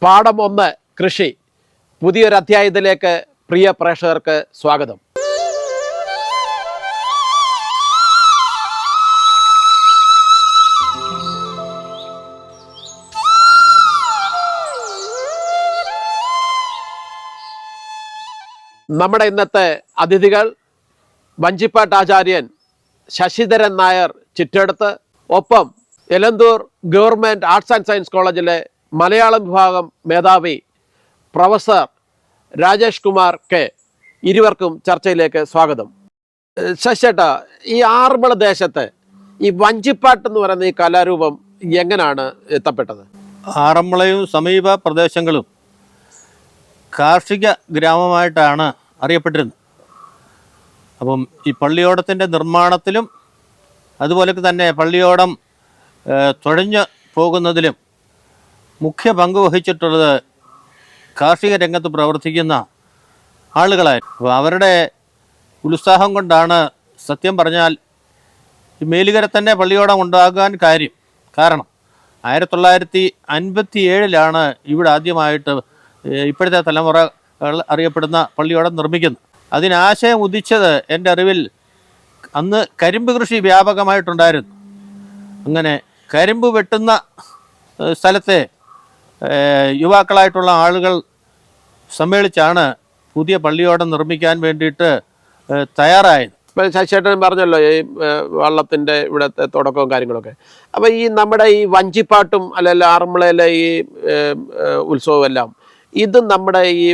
പാഠം 1 കൃഷി പുതിയൊരു അധ്യായത്തിലേക്ക് പ്രിയ പ്രേക്ഷകർക്ക് സ്വാഗതം. നമ്മുടെ ഇന്നത്തെ അതിഥികൾ വഞ്ചിപ്പാട്ട് ആചാര്യൻ ശശിധരൻ നായർ ചിറ്റെടുത്ത്, ഒപ്പം Elanthoor government arts and science കോളേജിലെ മലയാളം വിഭാഗം മേധാവി പ്രൊഫസർ രാജേഷ് കുമാർ കെ. ഇരുവർക്കും ചർച്ചയിലേക്ക് സ്വാഗതം. ശശിയേട്ടാ, ഈ ആറന്മുള ദേശത്ത് ഈ വഞ്ചിപ്പാട്ട് എന്ന് പറയുന്ന ഈ കലാരൂപം എങ്ങനെയാണ് എത്തപ്പെട്ടത്? ആറന്മുളയും സമീപ പ്രദേശങ്ങളും കാർഷിക ഗ്രാമമായിട്ടാണ് അറിയപ്പെട്ടിരുന്നത്. അപ്പം ഈ പള്ളിയോടത്തിൻ്റെ നിർമ്മാണത്തിലും അതുപോലെ തന്നെ പള്ളിയോടം തുഴഞ്ഞു പോകുന്നതിലും മുഖ്യ പങ്ക് വഹിച്ചിട്ടുള്ളത് കാർഷിക രംഗത്ത് പ്രവർത്തിക്കുന്ന ആളുകളായിരുന്നു. അപ്പോൾ അവരുടെ ഉത്സാഹം കൊണ്ടാണ് സത്യം പറഞ്ഞാൽ ഈ മേലുകര തന്നെ പള്ളിയോടം ഉണ്ടാകാൻ കാരണം 1957 ഇവിടെ ആദ്യമായിട്ട് ഇപ്പോഴത്തെ തലമുറകൾ അറിയപ്പെടുന്ന പള്ളിയോടം നിർമ്മിക്കുന്നത്. അതിനാശയം ഉദിച്ചത് എൻ്റെ അറിവിൽ അന്ന് കരിമ്പ് കൃഷി വ്യാപകമായിട്ടുണ്ടായിരുന്നു. അങ്ങനെ കരിമ്പ് വെട്ടുന്ന സ്ഥലത്തെ യുവാക്കളായിട്ടുള്ള ആളുകൾ സമ്മേളിച്ചാണ് പുതിയ പള്ളിയോടം നിർമ്മിക്കാൻ വേണ്ടിയിട്ട് തയ്യാറായത്. ഇപ്പം ശശിയേട്ടൻ പറഞ്ഞല്ലോ ഈ വള്ളത്തിൻ്റെ ഇവിടുത്തെ തുടക്കവും കാര്യങ്ങളൊക്കെ. അപ്പോൾ ഈ നമ്മുടെ ഈ വഞ്ചിപ്പാട്ടും അല്ലെങ്കിൽ ആറന്മുളയിലെ ഈ ഉത്സവമെല്ലാം ഇത് നമ്മുടെ ഈ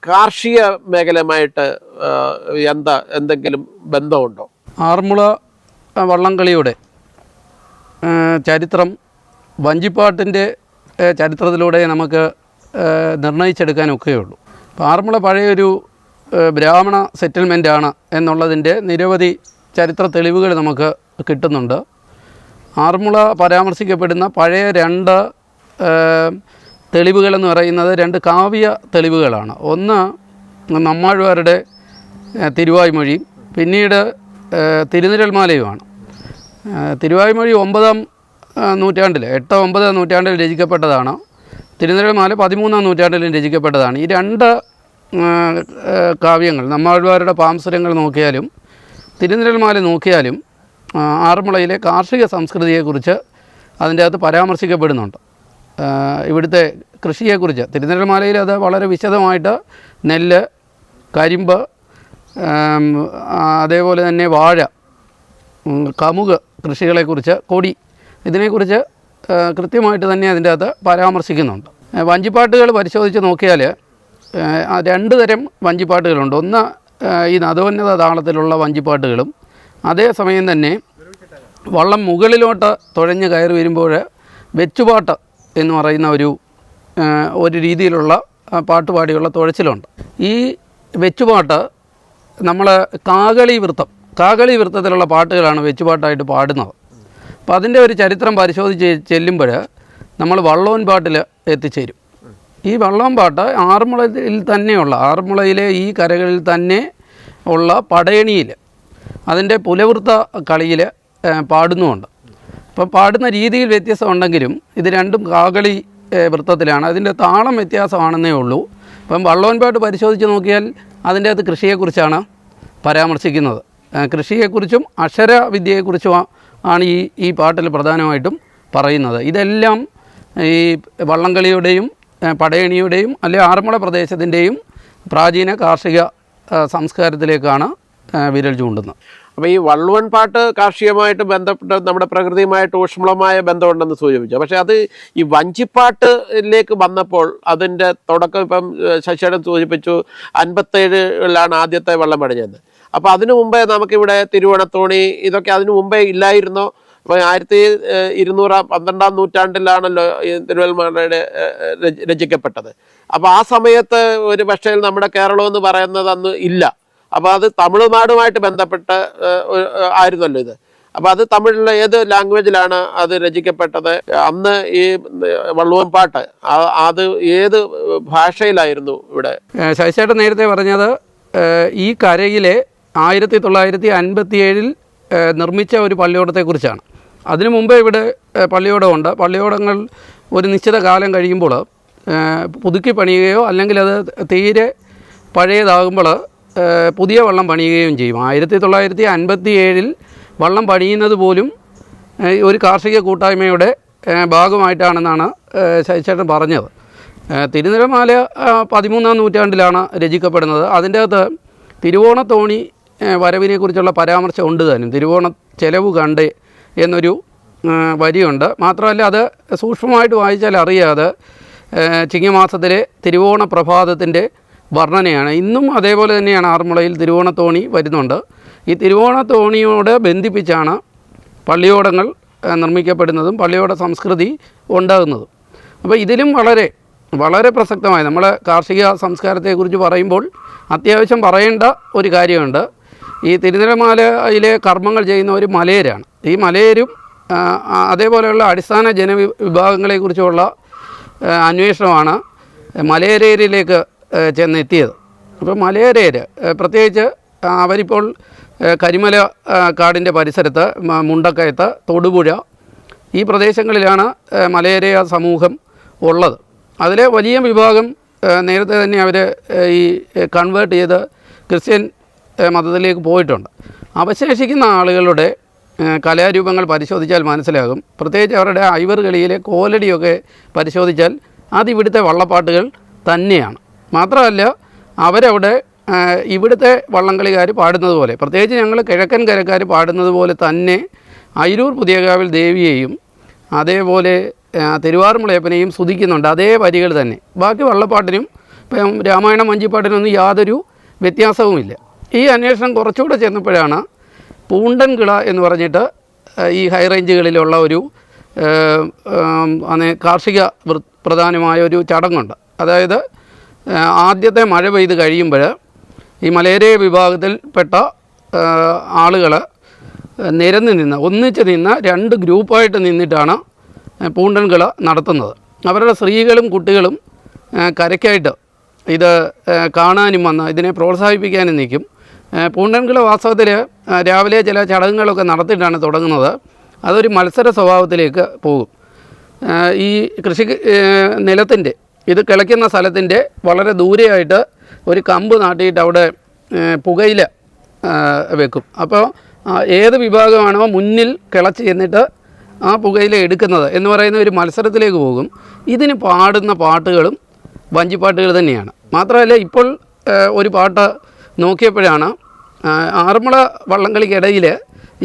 കാർഷിക മേഖലയുമായിട്ട് എന്തെങ്കിലും ബന്ധമുണ്ടോ? ആറന്മുള വള്ളംകളിയുടെ ചരിത്രം വഞ്ചിപ്പാട്ടിൻ്റെ ചരിത്രത്തിലൂടെ നമുക്ക് നിർണയിച്ചെടുക്കാനൊക്കെയുള്ളൂ. അപ്പോൾ ആറന്മുള പഴയൊരു ബ്രാഹ്മണ സെറ്റിൽമെൻറ്റാണ് എന്നുള്ളതിൻ്റെ നിരവധി ചരിത്ര തെളിവുകൾ നമുക്ക് കിട്ടുന്നുണ്ട്. ആറന്മുള പരാമർശിക്കപ്പെടുന്ന പഴയ 2 തെളിവുകളെന്ന് പറയുന്നത് 2 കാവ്യ തെളിവുകളാണ്. ഒന്ന് നമ്മാഴ്വാരുടെ തിരുവായ്മൊഴിയും പിന്നീട് തിരുനിഴൽമാലയുമാണ്. തിരുവായ്മൊഴി 9-ാം നൂറ്റാണ്ടിൽ 8-9 നൂറ്റാണ്ടിൽ രചിക്കപ്പെട്ടതാണ്. തിരുനിഴൽമാല 13-ാം നൂറ്റാണ്ടിലും രചിക്കപ്പെട്ടതാണ്. ഈ 2 കാവ്യങ്ങൾ നമ്മാഴ്വാരുടെ പാംസുരങ്ങൾ നോക്കിയാലും തിരുനിഴൽമാല നോക്കിയാലും ആറന്മുളയിലെ കാർഷിക സംസ്കൃതിയെക്കുറിച്ച് അതിൻ്റെ അകത്ത് പരാമർശിക്കപ്പെടുന്നുണ്ട്. ഇവിടുത്തെ കൃഷിയെക്കുറിച്ച് തിരുനിഴൽമാലയിൽ അത് വളരെ വിശദമായിട്ട് നെല്ല്, കരിമ്പ്, അതേപോലെ തന്നെ വാഴ, കമുക് കൃഷികളെക്കുറിച്ച്, കൊടി, ഇതിനെക്കുറിച്ച് കൃത്യമായിട്ട് തന്നെ അതിൻ്റെ അകത്ത് പരാമർശിക്കുന്നുണ്ട്. വഞ്ചിപ്പാട്ടുകൾ പരിശോധിച്ച് നോക്കിയാൽ 2 തരം വഞ്ചിപ്പാട്ടുകളുണ്ട്. ഒന്ന് ഈ നദോന്നത താളത്തിലുള്ള വഞ്ചിപ്പാട്ടുകളും അതേസമയം തന്നെ വള്ളം മുകളിലോട്ട് തുഴഞ്ഞ് കയറി വരുമ്പോൾ വെച്ചുപാട്ട് എന്ന് പറയുന്ന ഒരു രീതിയിലുള്ള പാട്ടുപാടിയുള്ള തുഴച്ചിലുണ്ട്. ഈ വെച്ചുപാട്ട് നമ്മൾ കാകളി വൃത്തത്തിലുള്ള പാട്ടുകളാണ് വെച്ചുപാട്ടായിട്ട് പാടുന്നത്. അപ്പോൾ അതിൻ്റെ ഒരു ചരിത്രം പരിശോധിച്ച് ചെല്ലുമ്പോൾ നമ്മൾ വള്ളോൻ പാട്ടിൽ എത്തിച്ചേരും. ഈ വള്ളോൻ പാട്ട് ആറന്മുളയിൽ തന്നെയുള്ള ആറന്മുളയിലെ ഈ കരകളിൽ തന്നെ ഉള്ള പടയണിയിൽ അതിൻ്റെ പുലവൃത്ത കളിയിൽ പാടുന്നുമുണ്ട്. അപ്പോൾ പാടുന്ന രീതിയിൽ വ്യത്യാസമുണ്ടെങ്കിലും ഇത് രണ്ടും കാകളി വൃത്തത്തിലാണ്. അതിൻ്റെ താളം വ്യത്യാസമാണെന്നേ ഉള്ളൂ. അപ്പം വള്ളോൻ പാട്ട് പരിശോധിച്ച് നോക്കിയാൽ അതിൻ്റെ അകത്ത് കൃഷിയെക്കുറിച്ചാണ് പരാമർശിക്കുന്നത്. കൃഷിയെക്കുറിച്ചും അക്ഷരവിദ്യയെക്കുറിച്ചും ആണ് ഈ പാട്ടിൽ പ്രധാനമായിട്ടും പറയുന്നത്. ഇതെല്ലാം ഈ വള്ളംകളിയുടെയും പടയണിയുടെയും അല്ലെങ്കിൽ ആറന്മുള പ്രദേശത്തിൻ്റെയും പ്രാചീന കാർഷിക സംസ്കാരത്തിലേക്കാണ് വിരൽ ചൂണ്ടുന്നത്. അപ്പോൾ ഈ വള്ളുവൻ പാട്ട് കാർഷികമായിട്ട് ബന്ധപ്പെട്ട് നമ്മുടെ പ്രകൃതിയുമായിട്ട് ഊഷ്മളമായ ബന്ധമുണ്ടെന്ന് സൂചിപ്പിച്ചു. പക്ഷേ അത് ഈ വഞ്ചിപ്പാട്ടിലേക്ക് വന്നപ്പോൾ അതിൻ്റെ തുടക്കം ഇപ്പം ശശിയേട്ടൻ സൂചിപ്പിച്ചു 57-ലാണ് ആദ്യത്തെ വള്ളം പണിഞ്ഞത്. അപ്പോൾ അതിനു മുമ്പേ നമുക്കിവിടെ തിരുവോണത്തോണി ഇതൊക്കെ അതിനു മുമ്പേ ഇല്ലായിരുന്നോ? അപ്പോൾ 1212-ാം നൂറ്റാണ്ടിലാണല്ലോ ഈ തിരുവല്മാലയുടെ രചിക്കപ്പെട്ടത്. അപ്പോൾ ആ സമയത്ത് ഒരു പക്ഷേ നമ്മുടെ കേരളം എന്ന് പറയുന്നത് അന്ന് ഇല്ല. അപ്പോൾ അത് തമിഴ്നാടുമായിട്ട് ബന്ധപ്പെട്ട് ആയിരുന്നല്ലോ ഇത്. അപ്പോൾ അത് തമിഴിലെ ഏത് ലാംഗ്വേജിലാണ് അത് രചിക്കപ്പെട്ടത്? അന്ന് ഈ വള്ളുവൻ പാട്ട് അത് ഏത് ഭാഷയിലായിരുന്നു ഇവിടെ? ശശിയേട്ടൻ നേരത്തെ പറഞ്ഞത് ഈ കരയിലെ 1957 നിർമ്മിച്ച ഒരു പള്ളിയോടത്തെക്കുറിച്ചാണ്. അതിനു മുമ്പേ ഇവിടെ പള്ളിയോടമുണ്ട്. പള്ളിയോടങ്ങൾ ഒരു നിശ്ചിത കാലം കഴിയുമ്പോൾ പുതുക്കി പണിയുകയോ അല്ലെങ്കിൽ അത് തീരെ പഴയതാകുമ്പോൾ പുതിയ വള്ളം പണിയുകയും ചെയ്യും. 1957 വള്ളം പണിയുന്നത് പോലും ഒരു കാർഷിക കൂട്ടായ്മയുടെ ഭാഗമായിട്ടാണെന്നാണ് ശശിചേട്ടൻ പറഞ്ഞത്. തിരുനിറമാല 13-ാം നൂറ്റാണ്ടിലാണ് രചിക്കപ്പെടുന്നത്. അതിൻ്റെ അകത്ത് തിരുവോണത്തോണി വരവിനെക്കുറിച്ചുള്ള പരാമർശം ഉണ്ട് താനും. തിരുവോണ ചെലവ് കണ്ട് എന്നൊരു വരിയുണ്ട്. മാത്രമല്ല അത് സൂക്ഷ്മമായിട്ട് വായിച്ചാൽ അറിയാതെ ചിങ്ങമാസത്തിലെ തിരുവോണ പ്രഭാതത്തിൻ്റെ വർണ്ണനയാണ്. ഇന്നും അതേപോലെ തന്നെയാണ് ആറന്മുളയിൽ തിരുവോണത്തോണി വരുന്നുണ്ട്. ഈ തിരുവോണത്തോണിയോട് ബന്ധിപ്പിച്ചാണ് പള്ളിയോടങ്ങൾ നിർമ്മിക്കപ്പെടുന്നതും പള്ളിയോട സംസ്കൃതി ഉണ്ടാകുന്നതും. അപ്പോൾ ഇതിലും വളരെ വളരെ പ്രസക്തമായി നമ്മൾ കാർഷിക സംസ്കാരത്തെക്കുറിച്ച് പറയുമ്പോൾ അത്യാവശ്യം പറയേണ്ട ഒരു കാര്യമുണ്ട്. ഈ തിരുനിറമാലയിലെ കർമ്മങ്ങൾ ചെയ്യുന്ന ഒരു മലയരാണ്. ഈ മലയരും അതേപോലെയുള്ള അടിസ്ഥാന ജനവിഭാഗങ്ങളെക്കുറിച്ചുള്ള അന്വേഷണമാണ് മലയരേരിലേക്ക് ചെന്നെത്തിയത്. അപ്പോൾ മലയരേര് പ്രത്യേകിച്ച് അവരിപ്പോൾ കരിമല കാടിൻ്റെ പരിസരത്ത് മുണ്ടക്കയത്ത്, തൊടുപുഴ ഈ പ്രദേശങ്ങളിലാണ് മലയരയ സമൂഹം ഉള്ളത്. അതിലെ വലിയ വിഭാഗം നേരത്തെ തന്നെ അവർ ഈ കൺവേർട്ട് ചെയ്ത് ക്രിസ്ത്യൻ മതത്തിലേക്ക് പോയിട്ടുണ്ട്. അവശേഷിക്കുന്ന ആളുകളുടെ കലാരൂപങ്ങൾ പരിശോധിച്ചാൽ മനസ്സിലാകും. പ്രത്യേകിച്ച് അവരുടെ ഐവർ കളിയിലെ കോലടിയൊക്കെ പരിശോധിച്ചാൽ അതിവിടുത്തെ വള്ളപ്പാട്ടുകൾ തന്നെയാണ്. മാത്രമല്ല അവരവിടെ ഇവിടുത്തെ വള്ളംകളിക്കാർ പാടുന്നത് പോലെ, പ്രത്യേകിച്ച് ഞങ്ങൾ കിഴക്കൻ കരക്കാർ പാടുന്നത് പോലെ തന്നെ അയിരൂർ പുതിയകാവിൽ ദേവിയെയും അതേപോലെ തിരുവാറുമുളയപ്പനെയും സ്തുതിക്കുന്നുണ്ട്. അതേ വരികൾ തന്നെ. ബാക്കി വള്ളപ്പാട്ടിനും ഇപ്പം രാമായണം വഞ്ചിപ്പാട്ടിനൊന്നും യാതൊരു വ്യത്യാസവുമില്ല. ഈ അന്വേഷണം കുറച്ചുകൂടെ ചെന്നപ്പോഴാണ് പൂണ്ടൻകിള എന്ന് പറഞ്ഞിട്ട് ഈ ഹൈ റേഞ്ചുകളിലുള്ള ഒരു കാർഷിക പ്രധാനമായ ഒരു ചടങ്ങുണ്ട്. അതായത് ആദ്യത്തെ മഴ പെയ്ത് കഴിയുമ്പോൾ ഈ മലയരേ വിഭാഗത്തിൽപ്പെട്ട ആളുകൾ നിരന്ന് നിന്ന് ഒന്നിച്ച് നിന്ന് 2 ഗ്രൂപ്പായിട്ട് നിന്നിട്ടാണ് പൂണ്ടൻകിള നടത്തുന്നത്. അവരുടെ സ്ത്രീകളും കുട്ടികളും കരയ്ക്കായിട്ട് ഇത് കാണാനും വന്ന് ഇതിനെ പ്രോത്സാഹിപ്പിക്കാനും നിൽക്കും. പൂണ്ടൻകിള വാസ്തവത്തിൽ രാവിലെ ചില ചടങ്ങുകളൊക്കെ നടത്തിയിട്ടാണ് തുടങ്ങുന്നത്. അതൊരു മത്സര സ്വഭാവത്തിലേക്ക് പോകും. ഈ കൃഷി നിലത്തിൻ്റെ ഇത് കിളയ്ക്കുന്ന സ്ഥലത്തിൻ്റെ വളരെ ദൂരെയായിട്ട് ഒരു കമ്പ് നാട്ടിയിട്ട് അവിടെ പുകയില വെക്കും. അപ്പോൾ ഏത് വിഭാഗമാണോ മുന്നിൽ കിളച്ച് ചെന്നിട്ട് ആ പുകയില എടുക്കുന്നത് എന്ന് പറയുന്ന ഒരു മത്സരത്തിലേക്ക് പോകും. ഇതിന് പാടുന്ന പാട്ടുകളും വഞ്ചിപ്പാട്ടുകൾ തന്നെയാണ്. മാത്രമല്ല ഇപ്പോൾ ഒരു പാട്ട് നോക്കിയപ്പോഴാണ് ആറന്മുള വള്ളംകളിക്കിടയിൽ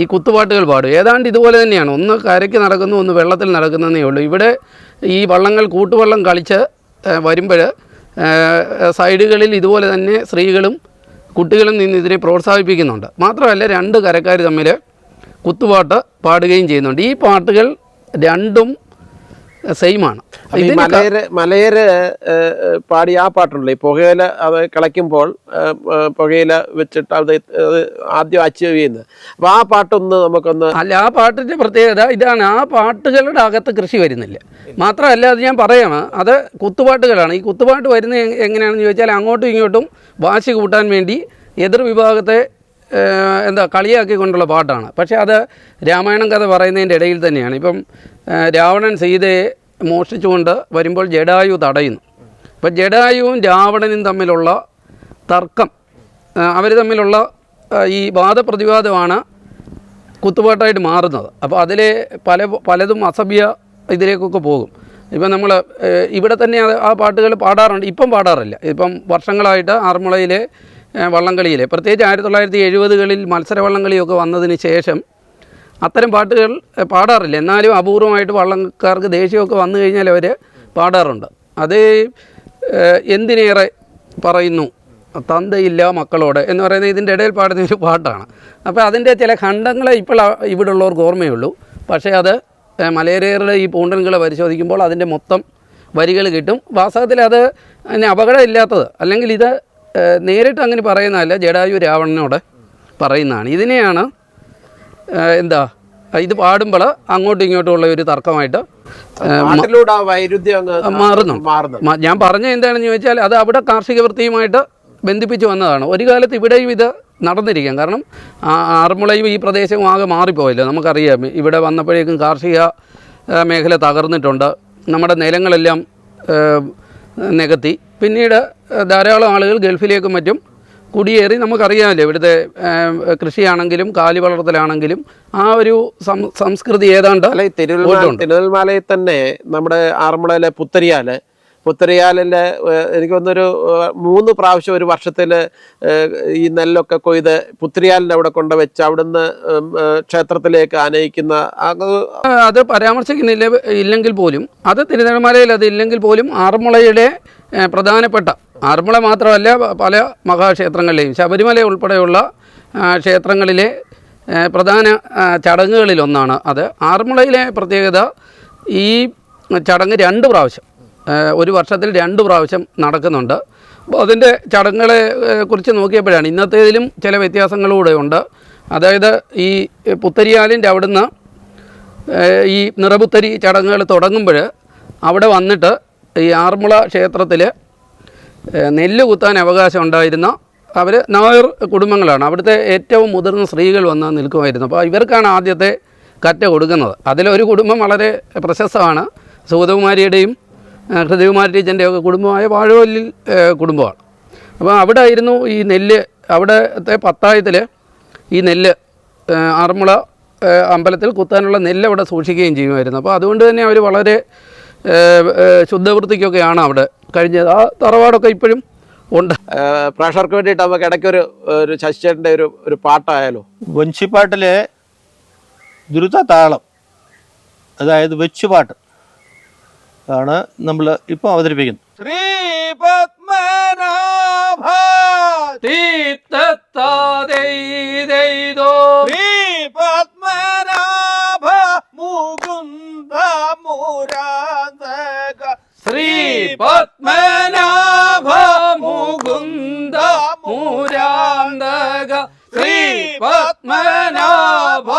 ഈ കുത്തുപാട്ടുകൾ പാടും. ഏതാണ്ട് ഇതുപോലെ തന്നെയാണ്. ഒന്ന് കരയ്ക്ക് നടക്കുന്നു, ഒന്ന് വെള്ളത്തിൽ നടക്കുന്നതേ ഉള്ളൂ. ഇവിടെ ഈ വള്ളങ്ങൾ കൂട്ടുവള്ളം കളിച്ച് വരുമ്പോൾ സൈഡുകളിൽ ഇതുപോലെ തന്നെ സ്ത്രീകളും കുട്ടികളും നിന്ന് ഇതിനെ പ്രോത്സാഹിപ്പിക്കുന്നുണ്ട്. മാത്രമല്ല 2 കരക്കാർ തമ്മിൽ കുത്തുപാട്ട് പാടുകയും ചെയ്യുന്നുണ്ട്. ഈ പാട്ടുകൾ രണ്ടും സെയിമാണ്. മലയര് പാടി ആ പാട്ടുണ്ടല്ലോ, ഈ പുകയില അത് കിളയ്ക്കുമ്പോൾ പുകയില വെച്ചിട്ട് അത് ആദ്യം അച്ചീവ് ചെയ്യുന്നത്. അപ്പോൾ ആ പാട്ടൊന്ന് നമുക്കൊന്ന് അല്ല, ആ പാട്ടിൻ്റെ പ്രത്യേകത ഇതാണ്. ആ പാട്ടുകളുടെ അകത്ത് കൃഷി വരുന്നില്ല. മാത്രമല്ല അത് ഞാൻ പറയാം, അത് കുത്തുപാട്ടുകളാണ്. ഈ കുത്തുപാട്ട് വരുന്നത് എങ്ങനെയാണെന്ന് ചോദിച്ചാൽ അങ്ങോട്ടും ഇങ്ങോട്ടും വാശി കൂട്ടാൻ വേണ്ടി എതിർ വിഭാഗത്തെ കളിയാക്കിക്കൊണ്ടുള്ള പാട്ടാണ്. പക്ഷേ അത് രാമായണം കഥ പറയുന്നതിൻ്റെ ഇടയിൽ തന്നെയാണ്. ഇപ്പം രാവണൻ സീതയെ മോഷ്ടിച്ചുകൊണ്ട് വരുമ്പോൾ ജടായു തടയുന്നു. അപ്പം ജടായുവും രാവണനും തമ്മിലുള്ള തർക്കം, അവർ തമ്മിലുള്ള ഈ വാദപ്രതിവാദമാണ് കുത്തുപാട്ടായിട്ട് മാറുന്നത്. അപ്പോൾ അതിലെ പലതും അസഭ്യ ഇതിലേക്കൊക്കെ പോകും. ഇപ്പം നമ്മൾ ഇവിടെ തന്നെ ആ പാട്ടുകൾ പാടാറുണ്ട്. ഇപ്പം പാടാറില്ല. ഇപ്പം വർഷങ്ങളായിട്ട് ആറന്മുളയിലെ വള്ളംകളിയിലെ പ്രത്യേകിച്ച് 1970കളിൽ മത്സര വള്ളംകളിയൊക്കെ വന്നതിന് ശേഷം അത്തരം പാട്ടുകൾ പാടാറില്ല. എന്നാലും അപൂർവമായിട്ട് വള്ളക്കാർക്ക് ദേഷ്യമൊക്കെ വന്നു കഴിഞ്ഞാൽ അവർ പാടാറുണ്ട്. അത് എന്തിനേറെ പറയുന്നു തന്തയില്ല മക്കളോട് എന്ന് പറയുന്നത് ഇതിൻ്റെ ഇടയിൽ പാടുന്ന ഒരു പാട്ടാണ്. അപ്പോൾ അതിൻ്റെ ചില ഖണ്ഡങ്ങളെ ഇപ്പോൾ ഇവിടെ ഉള്ളവർക്ക് ഓർമ്മയുള്ളൂ. പക്ഷേ അത് മലയരേറുടെ ഈ പൂണ്ടൻകിള പരിശോധിക്കുമ്പോൾ അതിൻ്റെ മൊത്തം വരികൾ കിട്ടും. വാസ്തവത്തിൽ അത് അതിന് അപകടമില്ലാത്തത്, അല്ലെങ്കിൽ ഇത് നേരിട്ട് അങ്ങനെ പറയുന്നതല്ല, ജടായു രാവണനോട് പറയുന്നതാണ്. ഇതിനെയാണ് ഇത് പാടുമ്പോൾ അങ്ങോട്ടും ഇങ്ങോട്ടും ഉള്ള ഒരു തർക്കമായിട്ട് മാറുന്നു. ഞാൻ പറഞ്ഞ എന്താണെന്ന് ചോദിച്ചാൽ അത് അവിടെ കാർഷിക വൃത്തിയുമായിട്ട് ബന്ധിപ്പിച്ച് വന്നതാണ്. ഒരു കാലത്ത് ഇവിടെയും ഇത് നടന്നിരിക്കാം. കാരണം ആറന്മുളയും ഈ പ്രദേശവും ആകെ മാറിപ്പോയല്ലോ. നമുക്കറിയാം, ഇവിടെ വന്നപ്പോഴേക്കും കാർഷിക മേഖല തകർന്നിട്ടുണ്ട്. നമ്മുടെ നിലങ്ങളെല്ലാം നികത്തി. പിന്നീട് ധാരാളം ആളുകൾ ഗൾഫിലേക്കും മറ്റും കുടിയേറി. നമുക്കറിയാമല്ലോ ഇവിടുത്തെ കൃഷിയാണെങ്കിലും കാലി വളർത്തലാണെങ്കിലും ആ ഒരു സംസ്കൃതി ഏതാണ്ട് അല്ല, ഈ തിരുവല്ലമലയിൽ തന്നെ നമ്മുടെ ആറന്മുളയിലെ പുത്തരിയാലിൻ്റെ എനിക്ക് തോന്നുന്നൊരു 3 പ്രാവശ്യം ഒരു വർഷത്തിൽ ഈ നെല്ലൊക്കെ കൊയ്ത് പുത്തരിയാലിൻ്റെ അവിടെ കൊണ്ടുവച്ച് അവിടുന്ന് ക്ഷേത്രത്തിലേക്ക് ആനയിക്കുന്ന അത് പരാമർശിക്കുന്നില്ല ഇല്ലെങ്കിൽ പോലും, അത് തിരുനെൽമലയിൽ അത് ഇല്ലെങ്കിൽ പോലും ആറന്മുളയുടെ പ്രധാനപ്പെട്ട, ആറന്മുള മാത്രമല്ല പല മഹാക്ഷേത്രങ്ങളിലെയും ശബരിമല ഉൾപ്പെടെയുള്ള ക്ഷേത്രങ്ങളിലെ പ്രധാന ചടങ്ങുകളിലൊന്നാണ് അത്. ആറന്മുളയിലെ പ്രത്യേകത, ഈ ചടങ്ങ് 2 പ്രാവശ്യം, ഒരു വർഷത്തിൽ 2 പ്രാവശ്യം നടക്കുന്നുണ്ട്. അപ്പോൾ അതിൻ്റെ ചടങ്ങുകളെ കുറിച്ച് നോക്കിയപ്പോഴാണ് ഇന്നത്തേതിലും ചില വ്യത്യാസങ്ങളൂടെ ഉണ്ട്. അതായത് ഈ പുത്തരിയാലിൻ്റെ അവിടുന്ന് ഈ നിറപുത്തരി ചടങ്ങുകൾ തുടങ്ങുമ്പോൾ അവിടെ വന്നിട്ട് ഈ ആറന്മുള ക്ഷേത്രത്തിൽ നെല്ല് കുത്താൻ അവകാശം ഉണ്ടായിരുന്ന അവർ നായർ കുടുംബങ്ങളാണ്. അവിടുത്തെ ഏറ്റവും മുതിർന്ന സ്ത്രീകൾ വന്ന് നിൽക്കുമായിരുന്നു. അപ്പോൾ ഇവർക്കാണ് ആദ്യത്തെ കറ്റ കൊടുക്കുന്നത്. അതിലൊരു കുടുംബം വളരെ പ്രശസ്തമാണ്. സൂതകുമാരിയുടെയും ഹൃദയകുമാരി ടീച്ചറിൻ്റെ ഒക്കെ കുടുംബമായ വാഴവല്ലിൽ കുടുംബമാണ്. അപ്പോൾ അവിടെ ആയിരുന്നു ഈ നെല്ല്, അവിടുത്തെ പത്തായത്തിൽ ഈ നെല്ല് ആറന്മുള അമ്പലത്തിൽ കുത്താനുള്ള നെല്ല് അവിടെ സൂക്ഷിക്കുകയും ചെയ്യുമായിരുന്നു. അപ്പോൾ അതുകൊണ്ട് തന്നെ അവർ വളരെ ശുദ്ധവൃത്തിക്കൊക്കെയാണ് അവിടെ കഴിഞ്ഞത്. ആ തറവാടൊക്കെ ഇപ്പോഴും ഉണ്ട്. പ്രേക്ഷകർക്ക് വേണ്ടിയിട്ട് നമുക്ക് ഇടയ്ക്കൊരു ശശിചേട്ടൻ്റെ ഒരു പാട്ടായാലോ? വഞ്ചിപ്പാട്ടിലെ ദ്രുത താളം, അതായത് വെച്ചുപാട്ട് ആണ് നമ്മൾ ഇപ്പോൾ അവതരിപ്പിക്കുന്നത്. ശ്രീ പത്മനാഭ ശ്രീ പത്മനാഭ മുകുന്ദ മുരാന്തക ശ്രീ പത്മനാഭ മുകുന്ദ മുരാന്തക ശ്രീ പത്മനാഭ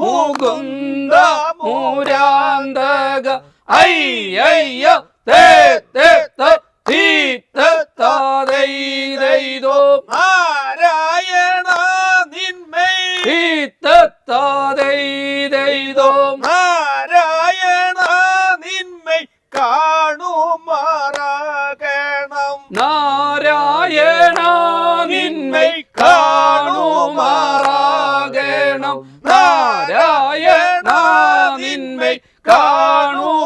മുകുന്ദ മുരാന്തക അയ്യയ്യ തേ തേ തീ തൈതോ നാരായണ നിന്മൈ തൈതോ നാരായണ നിന്മൈ കാണുമാറാകണം നാരായണ നിന്മൈ കാണുമാറാകണം നാരായണ നിന്മൈ കാണുമാറാകണം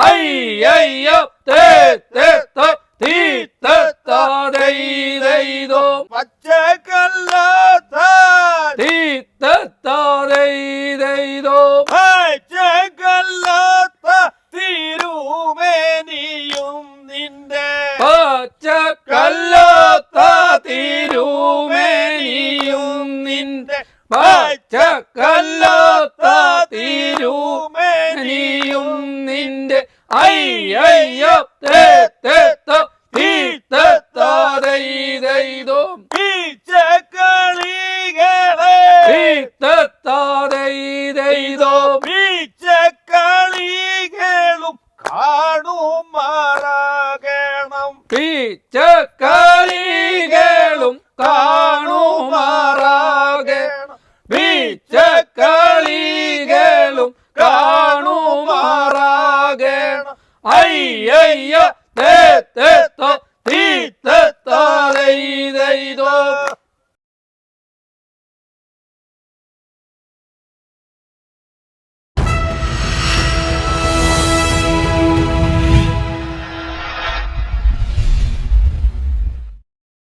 അയ്യയ്യ തേ തീ തൈതോ പച്ചക്കല്ലാത്ത തീ തൈതോ പച്ചക്കല്ലാത്ത തിരുമേനിയും നിന്റെ പച്ചക്കല്ലാത്ത തിരുമേനിയും നിന്റെ പച്ചക്കല്ലാത്ത തിരുമേനിയും നിന്റെ അയ്യയ്യ തേ തീ തൈതോ പീച്ചക്കളികളെ തൈതോ പീച്ചക്കളികളും കാണുമാറാകണം പീച്ചക്കളികളും കാണുമാറാകണം പീച്ചക്കളികളും കാണുമാറാകണം അയ്യയ്യ തേ തീ തൈതോ